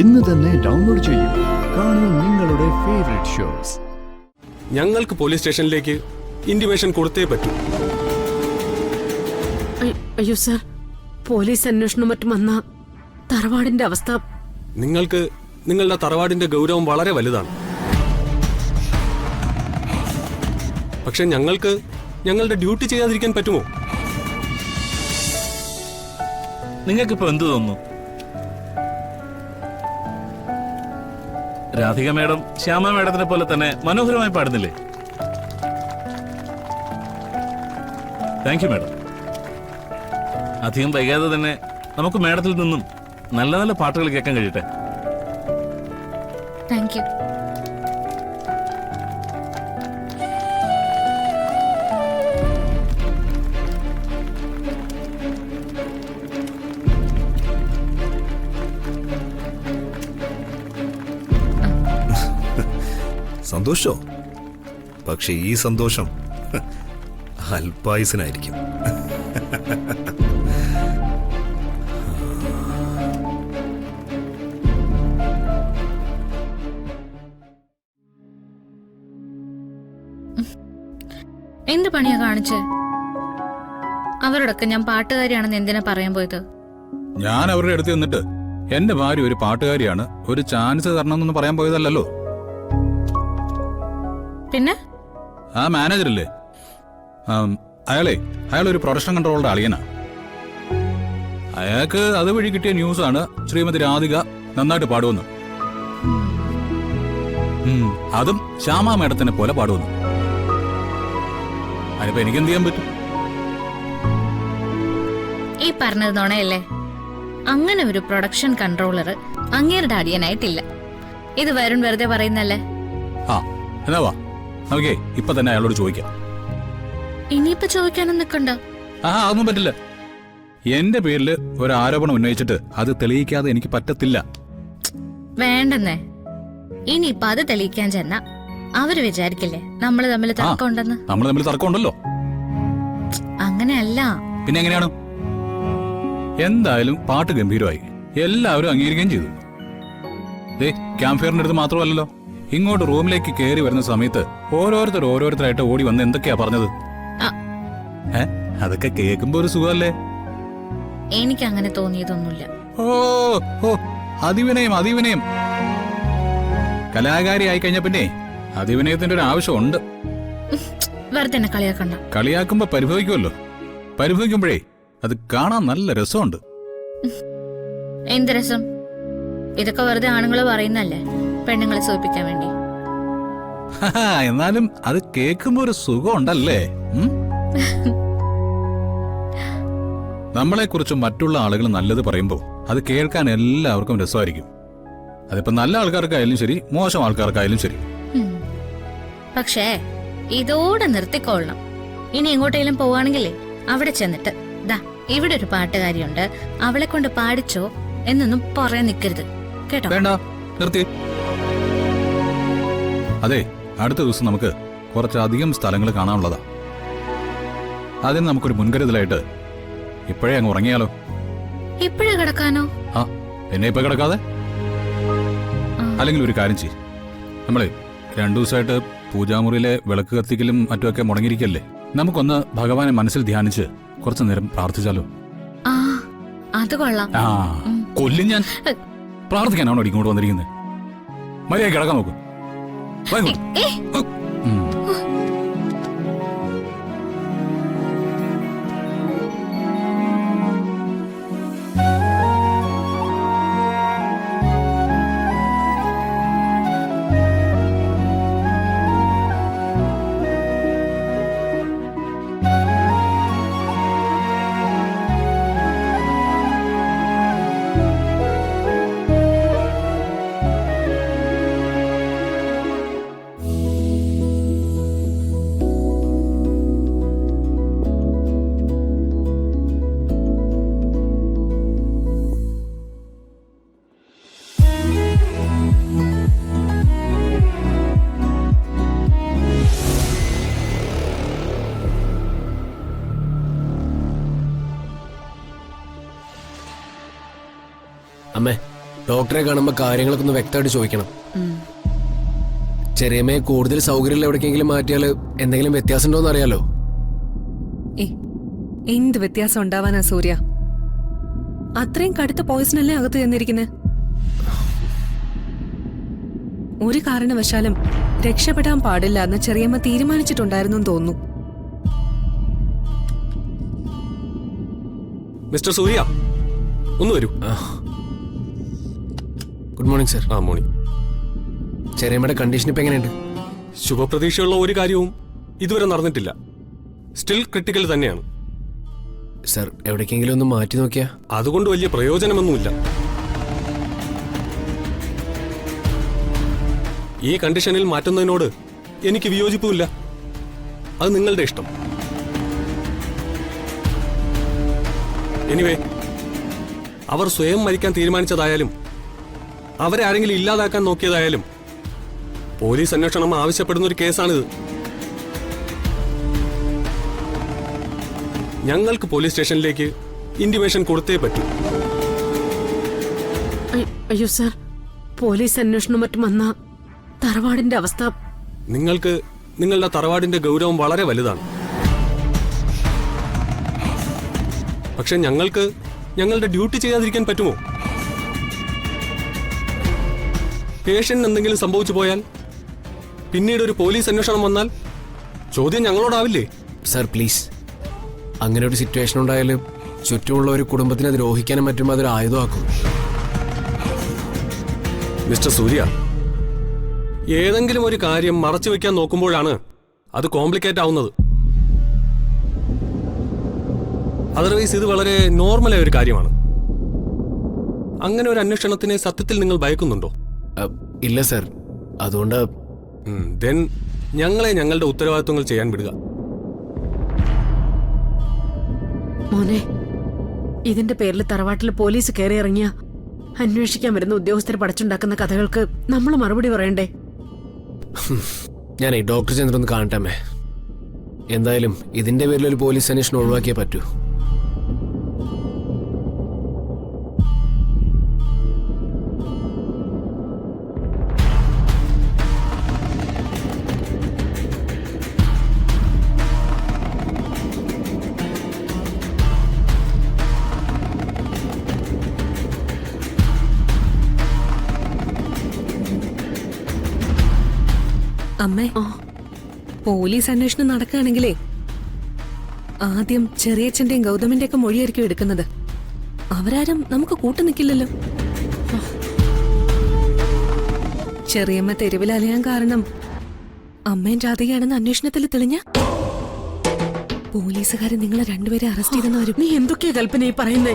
ഇന്ന് തന്നെ ഡൗൺലോഡ് ചെയ്യൂ. കാണൂ നിങ്ങളുടെ ഫേവറേറ്റ് ഷോസ്. ഞങ്ങൾക്ക് പോലീസ് സ്റ്റേഷനിലേക്ക് ഇന്റിമേഷൻ കൊടുത്തേ പറ്റൂ. അയ്യോ സർ, പോലീസ് അന്വേഷണം മറ്റും വന്ന തറവാടിന്റെ അവസ്ഥ. നിങ്ങൾക്ക് നിങ്ങളുടെ തറവാടിന്റെ ഗൗരവം വളരെ വലുതാണ്. പക്ഷെ ഞങ്ങൾക്ക് ഞങ്ങളുടെ ഡ്യൂട്ടി ചെയ്യാതിരിക്കാൻ പറ്റുമോ? നിങ്ങൾക്കിപ്പോ എന്ത് തോന്നുന്നു? രാധിക മേഡം ശ്യാമ മേഡത്തിനെ പോലെ തന്നെ മനോഹരമായി പാടുന്നില്ലേ? Thank you madam. അധികം വൈകാതെ തന്നെ നമുക്ക് മേഡത്തിൽ നിന്നും നല്ല നല്ല പാട്ടുകൾ കേൾക്കാൻ കഴിയട്ടെ. Thank you. സന്തോഷോ? പക്ഷെ ഈ സന്തോഷം അല്പായുസിനായിരിക്കും. എന്ത് പണിയാ കാണിച്ച്? അവരോടൊക്കെ ഞാൻ പാട്ടുകാരിയാണെന്ന് എന്തിനാ പറയാൻ പോയത്? ഞാൻ അവരുടെ അടുത്ത് നിന്നിട്ട് എന്റെ ഭാര്യ ഒരു പാട്ടുകാരിയാണ്, ഒരു ചാൻസ് തരണമെന്നൊന്നും പറയാൻ പോയതല്ലോ. പിന്നെ ആ മാനേജറല്ലേ, അയാളൊരു പ്രൊഡക്ഷൻ കൺട്രോളുടെ അളിയനാ. അയാൾക്ക് അതുവഴി കിട്ടിയ ന്യൂസാണ് ശ്രീമതി രാധിക നന്നായിട്ട് പാടുവന്ന്. അതും ശ്യാമ മേഡത്തിനെ പോലെ പാടുവന്നു. അതിനിപ്പോ എനിക്കെന്ത് ചെയ്യാൻ പറ്റും? ഈ പറഞ്ഞത് നുണയല്ലേ? അങ്ങനെ ഒരു പ്രൊഡക്ഷൻ കൺട്രോളർ അങ്ങേരുടെ അടിയനായിട്ടില്ല. ഇത് വരുൺ വെറുതെ പറയുന്നല്ലേ? ആ എന്നാ വാ, നമുക്കേ ഇപ്പൊ തന്നെ അയാളോട് ചോദിക്കാം. ഇനിയിപ്പോ ചോദിക്കാനും നിക്കണ്ട. അതൊന്നും പറ്റില്ല. എന്റെ പേരില് ഒരു ആരോപണം ഉന്നയിച്ചിട്ട് അത് തെളിയിക്കാതെ എനിക്ക് പറ്റത്തില്ല. വേണ്ടെന്നേ. ഇനിയിപ്പൊ അത് തെളിയിക്കാൻ ചെന്ന അവര് വിചാരിക്കില്ലേ നമ്മള് തമ്മിൽ തർക്കമുണ്ടെന്ന്? നമ്മൾ തമ്മിൽ തർക്കമുണ്ടല്ലോ. അങ്ങനെയല്ല. പിന്നെ എങ്ങനെയാണ്? എന്തായാലും പാട്ട് ഗംഭീരമായി, എല്ലാവരും അംഗീകരിക്കുകയും ചെയ്തു. ക്യാമ്പ് ഫെയറിന്റെ അടുത്ത് മാത്രമല്ലല്ലോ, ഇങ്ങോട്ട് റൂമിലേക്ക് കയറി വരുന്ന സമയത്ത് ഓരോരുത്തരായിട്ട് ഓടി വന്ന് എന്തൊക്കെയാ പറഞ്ഞത്? അതൊക്കെ കേൾക്കുമ്പോ ഒരു സുഖമല്ലേ? എനിക്ക് അങ്ങനെ തോന്നിയതൊന്നുമില്ല. ഓ അതിവിനയം. കലാകാരി ആയി കഴിഞ്ഞ പിന്നെ അതിവിനയത്തിന്റെ ഒരു ആവശ്യമുണ്ട്. വെറുതെ എന്നെ കളിയാക്കണ്ട. കളിയാക്കുമ്പോ പരിഭവിക്കുമല്ലോ. പരിഭവിക്കുമ്പോഴേ അത് കാണാൻ നല്ല രസമുണ്ട്. എന്ത് രസം? ഇതൊക്കെ വെറുതെ ആണുങ്ങള് പറയുന്നല്ലേ, പെണ്ണുങ്ങളെ സൂചിപ്പിക്കാൻ വേണ്ടി. എന്നാലും അത് കേൾക്കുമ്പോ ഒരു സുഖം ഉണ്ടല്ലേ? നമ്മളെ കുറിച്ച് മറ്റുള്ള ആളുകൾ നല്ലത് പറയുമ്പോ അത് കേൾക്കാൻ എല്ലാവർക്കും രസമായിരിക്കും. അതിപ്പോ നല്ല ആൾക്കാർക്കായാലും ശരി, മോശം ആൾക്കാർക്കായാലും ശരി. പക്ഷേ ഇതോടെ നിർത്തിക്കൊള്ളണം. ഇനി എങ്ങോട്ടെങ്കിലും പോവാണെങ്കിലേ അവിടെ ചെന്നിട്ട് ദാ ഇവിടെ ഒരു പാട്ടുകാരിയുണ്ട്, അവളെ കൊണ്ട് പാടിച്ചോ എന്നൊന്നും പറയാൻ നിൽക്കരുത് കേട്ടോ. വേണ്ട, നിർത്തി. അതെ, അടുത്ത ദിവസം നമുക്ക് കുറച്ചധികം സ്ഥലങ്ങൾ കാണാനുള്ളതാ. അതിന് നമുക്കൊരു മുൻകരുതലായിട്ട് ഇപ്പോഴേ അങ്ങ് ഉറങ്ങിയാലോ? ഇപ്പോഴേ കിടക്കാനോ? എന്നെ ഇപ്പൊ കിടക്കാതെ. അല്ലെങ്കിൽ ഒരു കാര്യം ചെയ്യ്, നമ്മളെ 2 ദിവസമായിട്ട് പൂജാമുറിയിലെ വിളക്ക് കത്തിക്കലും മറ്റുമൊക്കെ മുടങ്ങിയിരിക്കല്ലേ, നമുക്കൊന്ന് ഭഗവാനെ മനസ്സിൽ ധ്യാനിച്ച് കുറച്ചു നേരം പ്രാർത്ഥിച്ചാലോ? അത് കൊള്ളാം. കൊല്ലും ഞാൻ. പ്രാർത്ഥിക്കാനാണോ ഇങ്ങോട്ട് വന്നിരിക്കുന്നത്? മര്യാദ കിടക്കാൻ നോക്ക്. ഡോക്ടറെ കാണുമ്പോൾ കാര്യങ്ങളൊക്കെ ഒന്ന് വ്യക്തമായിട്ട് ചോദിക്കണം. ചെറിയമ്മയെ കൂടുതൽ സൗകര്യമുള്ള എവിടേക്കെങ്കിലും മാറ്റിയാൽ എന്തെങ്കിലും വ്യത്യാസം ഉണ്ടോ എന്ന് അറിയാലോ. എന്ത് വ്യത്യാസം ഉണ്ടാവാനാ സൂര്യ? അത്രയും കടുത്ത പോയിസൺ അല്ലേ അകത്ത് ചെന്നിരിക്കുന്നത്. ഒരു കാരണവശാലും രക്ഷപ്പെടാൻ പാടില്ല എന്ന് ചെറിയമ്മ തീരുമാനിച്ചിട്ടുണ്ടായിരുന്നു തോന്നുന്നു. മിസ്റ്റർ സൂര്യ, ഒന്ന് വരൂ. Good morning sir. ആ മോർണിംഗ്. ചെറിയമ്മയുടെ കണ്ടീഷൻ ഇപ്പം എങ്ങനെയുണ്ട്? ശുഭപ്രതീക്ഷയുള്ള ഒരു കാര്യവും ഇതുവരെ നടന്നിട്ടില്ല. സ്റ്റിൽ ക്രിട്ടിക്കൽ തന്നെയാണ്. സർ, എവിടേക്കെങ്കിലും ഒന്ന് മാറ്റി നോക്കിയാ? അതുകൊണ്ട് വലിയ പ്രയോജനമൊന്നുമില്ല. ഈ കണ്ടീഷനിൽ മാറ്റുന്നതിനോട് എനിക്ക് വിയോജിപ്പുമില്ല. അത് നിങ്ങളുടെ ഇഷ്ടം. എനിവേ, അവർ സ്വയം മരിക്കാൻ തീരുമാനിച്ചതായാലും അവരെ ആരെങ്കിലും ഇല്ലാതാക്കാൻ നോക്കിയതായാലും പോലീസ് അന്വേഷണം ആവശ്യപ്പെടുന്ന ഒരു കേസാണിത്. ഞങ്ങൾക്ക് പോലീസ് സ്റ്റേഷനിലേക്ക് ഇന്റിമേഷൻ കൊടുത്തേ പറ്റൂ. അയ്യോ സാർ, പോലീസ് അന്വേഷണം മറ്റും വന്ന തറവാടിന്റെ അവസ്ഥ. നിങ്ങൾക്ക് നിങ്ങളുടെ തറവാടിന്റെ ഗൗരവം വളരെ വലുതാണ്. പക്ഷെ ഞങ്ങൾക്ക് ഞങ്ങളുടെ ഡ്യൂട്ടി ചെയ്യാതിരിക്കാൻ പറ്റുമോ? പേഷ്യന്റിന് എന്തെങ്കിലും സംഭവിച്ചു പോയാൽ പിന്നീട് ഒരു പോലീസ് അന്വേഷണം വന്നാൽ ചോദ്യം ഞങ്ങളോടാവില്ലേ? സർ പ്ലീസ്, അങ്ങനെ ഒരു സിറ്റുവേഷൻ ഉണ്ടായാൽ ചുറ്റുമുള്ള ഒരു കുടുംബത്തിനെ ദ്രോഹിക്കാനും മറ്റും അതൊരു ആയുധമാക്കും. മിസ്റ്റർ സൂര്യ, ഏതെങ്കിലും ഒരു കാര്യം മറച്ചു വെക്കാൻ നോക്കുമ്പോഴാണ് അത് കോംപ്ലിക്കേറ്റ് ആവുന്നത്. അതർവൈസ് ഇത് വളരെ നോർമലായ ഒരു കാര്യമാണ്. അങ്ങനെ ഒരു അന്വേഷണത്തിനെ സത്യത്തിൽ നിങ്ങൾ ഭയക്കുന്നുണ്ടോ? ഇല്ല സർ. അതുകൊണ്ട് ദെൻ ഞങ്ങളെ ഞങ്ങളുടെ ഉത്തരവാദിത്വങ്ങൾ ചെയ്യാൻ വിടുക. മോനെ, ഇതിന്റെ പേരിൽ തറവാട്ടിൽ പോലീസ് കയറി ഇറങ്ങിയ അന്വേഷിക്കാൻ വരുന്ന ഉദ്യോഗസ്ഥർ പടച്ചുണ്ടാക്കുന്ന കഥകൾക്ക് നമ്മൾ മറുപടി പറയണ്ടേ? ഞാനേ ഡോക്ടർ ചന്ദ്രൻ കാണട്ടെ. എന്തായാലും ഇതിന്റെ പേരിൽ ഒരു പോലീസ് അന്വേഷണം ഒഴിവാക്കിയേ പറ്റൂ. അമ്മേ, പോലീസ് അന്വേഷണം നടക്കുകയാണെങ്കിലേ ആദ്യം ചെറിയച്ഛന്റെയും ഗൗതമിന്റെ ഒക്കെ മൊഴിയായിരിക്കും എടുക്കുന്നത്. അവരാരും നമുക്ക് കൂട്ടു നിൽക്കില്ലല്ലോ. ചെറിയമ്മ തെരുവിലലയാൻ കാരണം അമ്മയും രാധികയാണെന്ന് അന്വേഷണത്തിൽ തെളിഞ്ഞ പോലീസുകാരെ നിങ്ങളെ രണ്ടുപേരെ അറസ്റ്റ് ചെയ്തെന്ന് വരും. നീ എന്തൊക്കെയാ കൽപ്പന ഈ പറയുന്നേ?